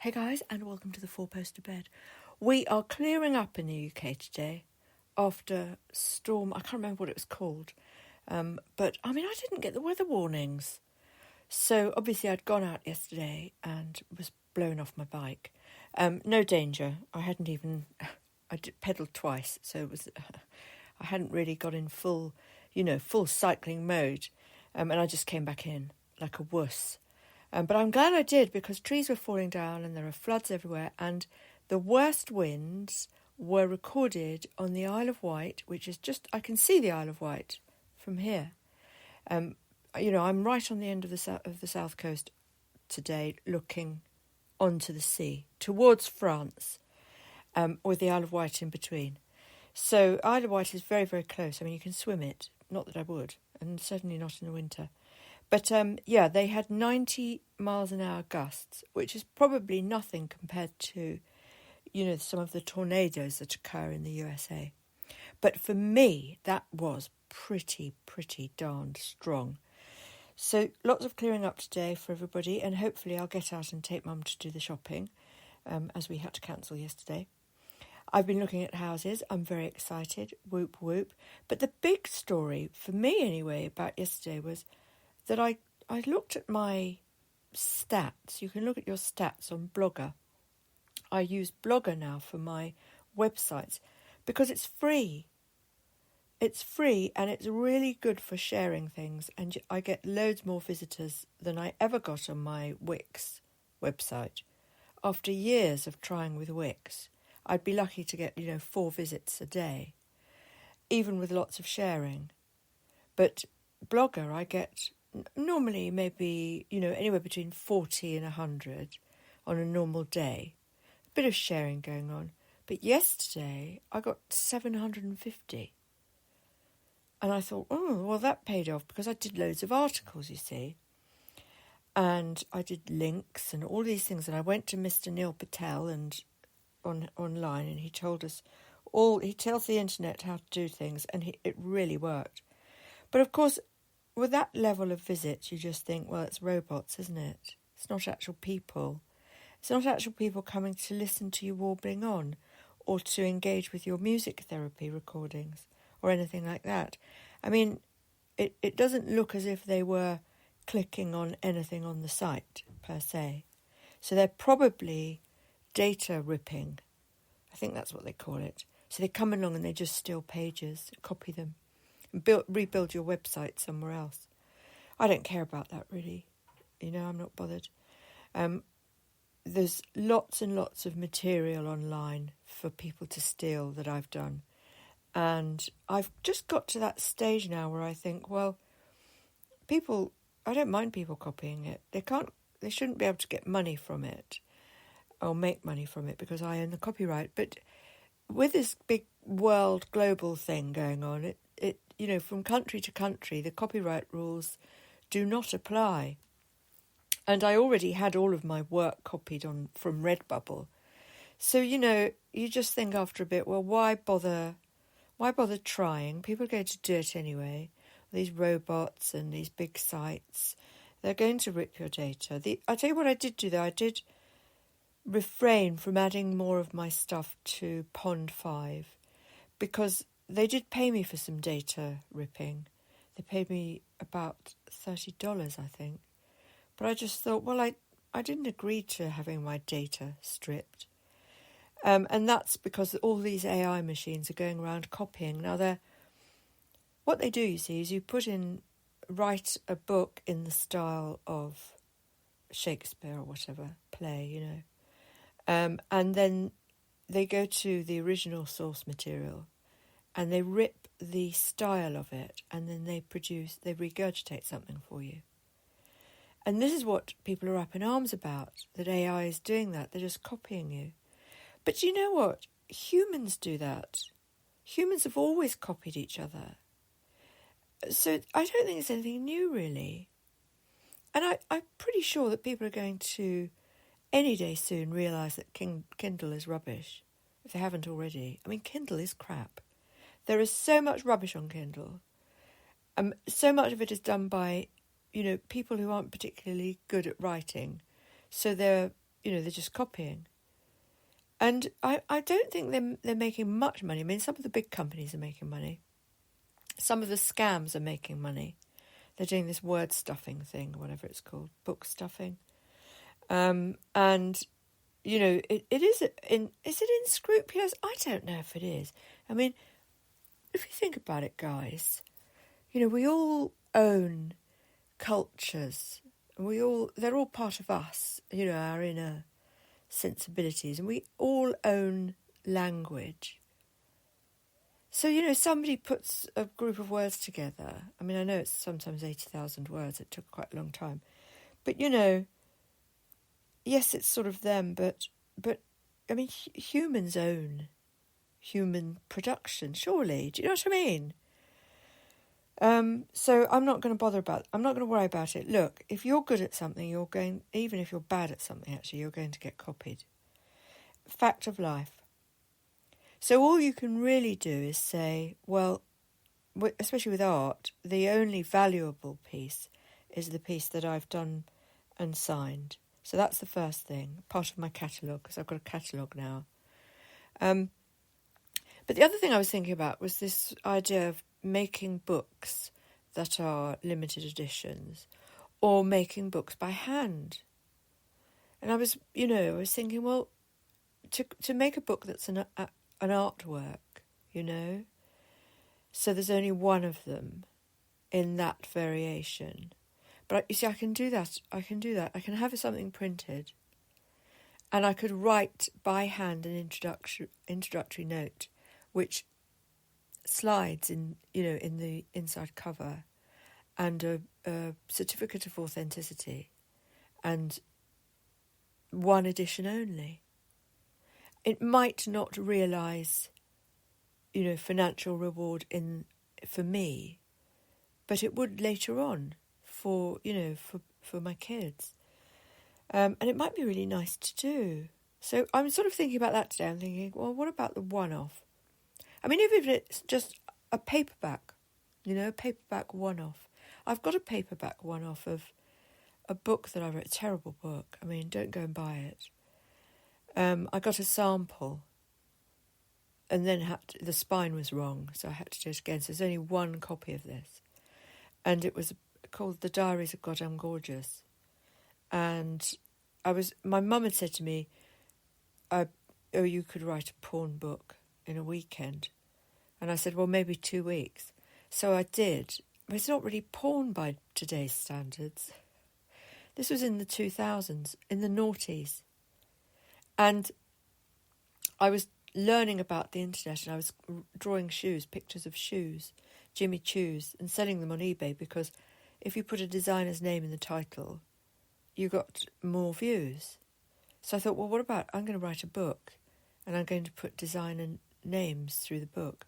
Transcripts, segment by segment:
Hey guys, and welcome to the Four Poster Bed. We are clearing up in the UK today after storm. I can't remember what it was called, but I didn't get the weather warnings. So obviously I'd gone out yesterday and was blown off my bike. No danger. I pedalled twice, so it was. I hadn't really got in full cycling mode, and I just came back in like a wuss. But I'm glad I did, because trees were falling down and there are floods everywhere, and the worst winds were recorded on the Isle of Wight, which is I can see the Isle of Wight from here. I'm right on the end of the south coast today, looking onto the sea, towards France, with the Isle of Wight in between. So Isle of Wight is very, very close. You can swim it, not that I would, and certainly not in the winter. But, they had 90 miles an hour gusts, which is probably nothing compared to, some of the tornadoes that occur in the USA. But for me, that was pretty darned strong. So lots of clearing up today for everybody, and hopefully I'll get out and take Mum to do the shopping, as we had to cancel yesterday. I've been looking at houses. I'm very excited. Whoop, whoop. But the big story, for me anyway, about yesterday was that I looked at my stats. You can look at your stats on Blogger. I use Blogger now for my websites because it's free. It's free and it's really good for sharing things, and I get loads more visitors than I ever got on my Wix website. After years of trying with Wix, I'd be lucky to get, 4 visits a day, even with lots of sharing. But Blogger, I get normally maybe, anywhere between 40 and 100 on a normal day. A bit of sharing going on. But yesterday I got 750. And I thought, that paid off, because I did loads of articles, you see. And I did links and all these things. And I went to Mr. Neil Patel and online, and he told us he tells the internet how to do things, and it really worked. But of course, with that level of visits, you just think, well, it's robots, isn't it? It's not actual people. It's not actual people coming to listen to you warbling on, or to engage with your music therapy recordings, or anything like that. It doesn't look as if they were clicking on anything on the site, per se. So they're probably data ripping. I think that's what they call it. So they come along and they just steal pages, copy them, rebuild your website somewhere else. I don't care about that, really. I'm not bothered. There's lots and lots of material online for people to steal that I've done. And I've just got to that stage now where I think, well, I don't mind people copying it. They shouldn't be able to get money from it or make money from it, because I own the copyright. But with this big world global thing going on, it from country to country, the copyright rules do not apply. And I already had all of my work copied from Redbubble. So, you just think after a bit, well, why bother trying? People are going to do it anyway. These robots and these big sites, they're going to rip your data. I tell you what I did do, though. I did refrain from adding more of my stuff to Pond 5, because they did pay me for some data ripping. They paid me about $30, I think. But I just thought, well, I didn't agree to having my data stripped. And that's because all these AI machines are going around copying. Now, what they do, you see, is you write a book in the style of Shakespeare or whatever, play, and then they go to the original source material and they rip the style of it, and then they regurgitate something for you. And this is what people are up in arms about, that AI is doing that. They're just copying you. But you know what? Humans do that. Humans have always copied each other. So I don't think it's anything new, really. And I'm pretty sure that people are going to, any day soon, realise that Kindle is rubbish, if they haven't already. Kindle is crap. There is so much rubbish on Kindle. So much of it is done by, people who aren't particularly good at writing. So they're they're just copying. And I don't think they're making much money. I mean, some of the big companies are making money. Some of the scams are making money. They're doing this word stuffing thing, whatever it's called, book stuffing. And, it is it unscrupulous? I don't know if it is. I mean, if you think about it, guys, we all own cultures. They're all part of us, our inner sensibilities, and we all own language. So, somebody puts a group of words together. I mean, I know it's sometimes 80,000 words. It took quite a long time. But, yes, it's sort of them, but I mean, humans own human production, surely. Do you know what I mean? So I'm not going to worry about it. Look, if you're good at something, even if you're bad at something, actually, you're going to get copied. Fact of life. So all you can really do is say, well, especially with art, the only valuable piece is the piece that I've done and signed. So that's the first thing, part of my catalogue, because I've got a catalogue now. But the other thing I was thinking about was this idea of making books that are limited editions or making books by hand. And I was thinking, well, to make a book that's an artwork, so there's only one of them in that variation. But you see, I can do that. I can have something printed, and I could write by hand an introductory note, which slides in the inside cover, and a certificate of authenticity, and one edition only. It might not realise, financial reward for me, but it would later on for my kids. And it might be really nice to do. So I'm sort of thinking about that today. I'm thinking, well, what about the one-off? I mean, even if it's just a paperback, a paperback one-off. I've got a paperback one-off of a book that I wrote, a terrible book. I mean, don't go and buy it. I got a sample, and then the spine was wrong, so I had to do it again. So there's only one copy of this. And it was called The Diaries of God, I'm Gorgeous. And my mum had said to me, you could write a porn book in a weekend. And I said, well, maybe 2 weeks. So I did. But it's not really porn by today's standards. This was in the 2000s, in the noughties. And I was learning about the internet, and I was drawing pictures of shoes, Jimmy Choos, and selling them on eBay, because if you put a designer's name in the title, you got more views. So I thought, well, what about, I'm going to write a book, and I'm going to put designer names through the book.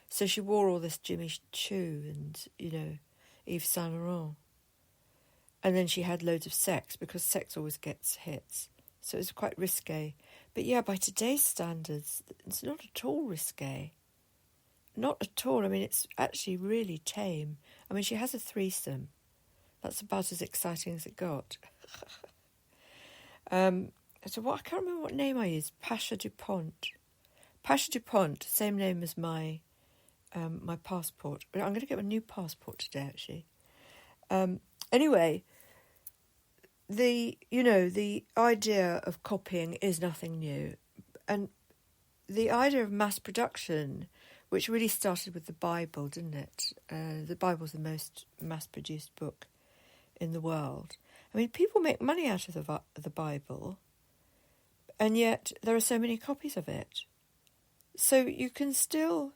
So she wore all this Jimmy Choo and, Yves Saint Laurent. And then she had loads of sex, because sex always gets hits. So it was quite risque. But yeah, by today's standards, it's not at all risque. Not at all. I mean, it's actually really tame. I mean, she has a threesome. That's about as exciting as it got. I can't remember what name I used. Pasha Dupont. Pasha Dupont, same name as my passport. I'm going to get a new passport today, actually. Anyway, the idea of copying is nothing new. And the idea of mass production, which really started with the Bible, didn't it? The Bible's the most mass-produced book in the world. I mean, people make money out of the Bible, and yet there are so many copies of it. So you can still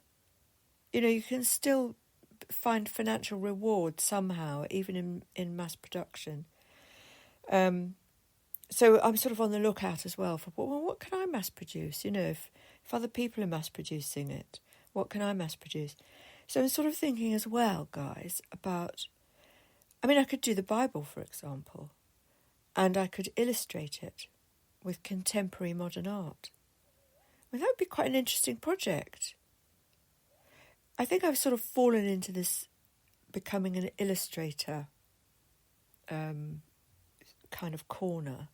find financial reward somehow, even in mass production. So I'm sort of on the lookout as well for, well, what can I mass produce? If other people are mass producing it, what can I mass produce? So I'm sort of thinking as well, guys, about, I could do the Bible, for example, and I could illustrate it with contemporary modern art. That would be quite an interesting project. I think I've sort of fallen into this becoming an illustrator kind of corner,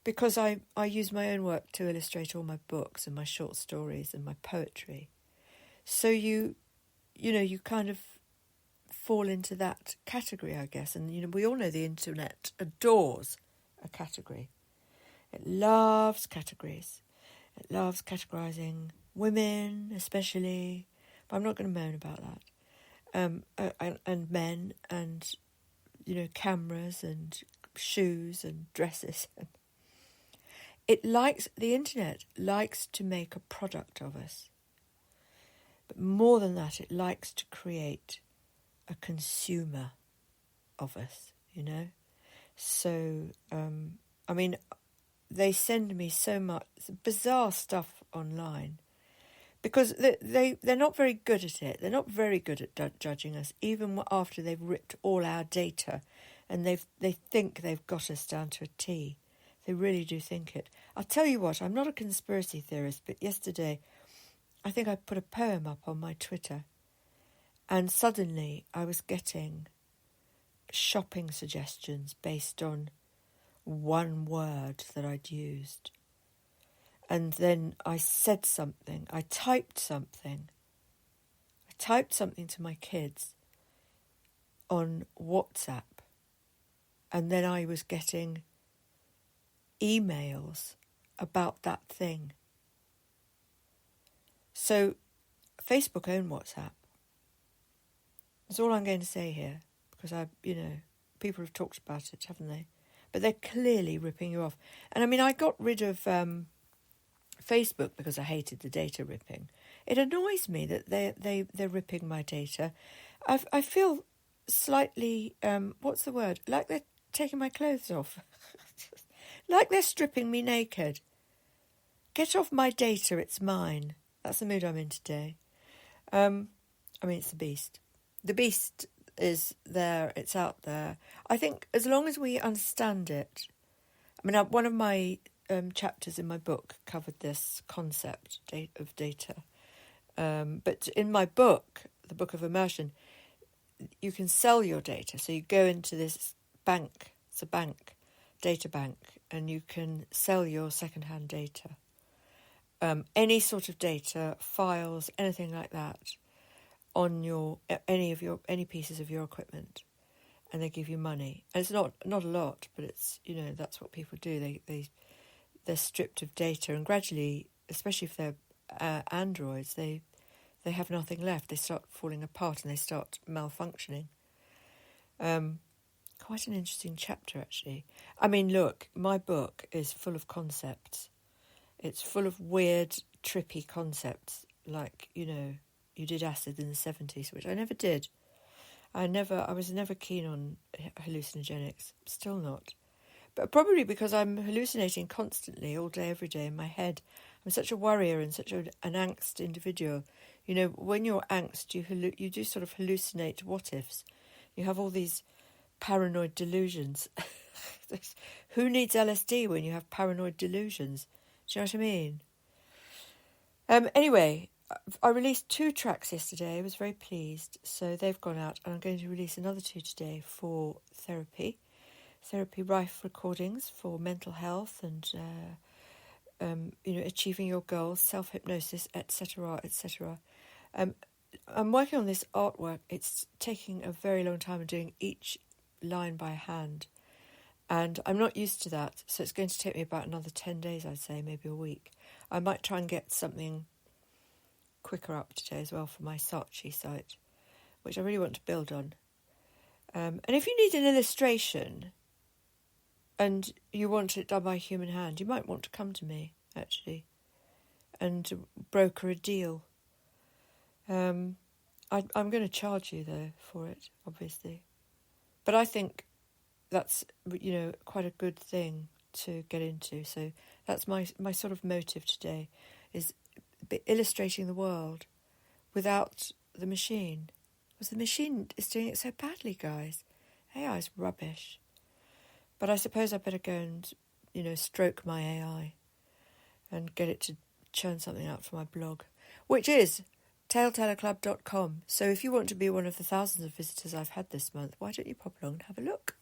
because I use my own work to illustrate all my books and my short stories and my poetry. So you kind of fall into that category, I guess. And, we all know the internet adores a category. It loves categories. It loves categorising women, especially. But I'm not going to moan about that. And men and, cameras and shoes and dresses. The internet likes to make a product of us. But more than that, it likes to create a consumer of us, So, they send me so much bizarre stuff online because they're not very good at it. They're not very good at judging us, even after they've ripped all our data and they think they've got us down to a T. They really do think it. I'll tell you what, I'm not a conspiracy theorist, but yesterday I think I put a poem up on my Twitter and suddenly I was getting shopping suggestions based on one word that I'd used. And then I said something. I typed something to my kids on WhatsApp. And then I was getting emails about that thing. So Facebook own WhatsApp. That's all I'm going to say here, because people have talked about it, haven't they? But they're clearly ripping you off. And I got rid of Facebook because I hated the data ripping. It annoys me that they're ripping my data. I feel slightly, what's the word? Like they're taking my clothes off. Like they're stripping me naked. Get off my data, it's mine. That's the mood I'm in today. It's the beast. The beast is there, it's out there. I think as long as we understand it, one of my chapters in my book covered this concept of data. But in my book, the Book of Immersion, you can sell your data. So you go into this bank, it's a bank, data bank, and you can sell your second-hand data. Any sort of data, files, anything like that, on any pieces of your equipment, and they give you money. And it's not a lot, but it's that's what people do. They're stripped of data, and gradually, especially if they're androids, they have nothing left. They start falling apart and they start malfunctioning. Quite an interesting chapter, actually. Look, my book is full of concepts. It's full of weird, trippy concepts, like, you did acid in the 70s, which I never did. I was never keen on hallucinogenics, still not. But probably because I'm hallucinating constantly, all day, every day in my head. I'm such a worrier and such an angst individual. When you're angst, you do sort of hallucinate what-ifs. You have all these paranoid delusions. Who needs LSD when you have paranoid delusions? Do you know what I mean? Anyway, I released 2 tracks yesterday. I was very pleased. So they've gone out, and I'm going to release another 2 today for therapy rife recordings for mental health and achieving your goals, self-hypnosis, etc., etc. I'm working on this artwork. It's taking a very long time and doing each line by hand, and I'm not used to that, so it's going to take me about another 10 days, I'd say, maybe a week. I might try and get something quicker up today as well for my Saatchi site, which I really want to build on. And if you need an illustration and you want it done by a human hand, you might want to come to me, actually, and broker a deal. I'm going to charge you, though, for it, obviously. But I think that's, quite a good thing to get into. So that's my sort of motive today, is illustrating the world without the machine. Because the machine is doing it so badly, guys. AI is rubbish. But I suppose I better go and, stroke my AI and get it to churn something out for my blog, which is taletellerclub.com. So if you want to be one of the thousands of visitors I've had this month, why don't you pop along and have a look?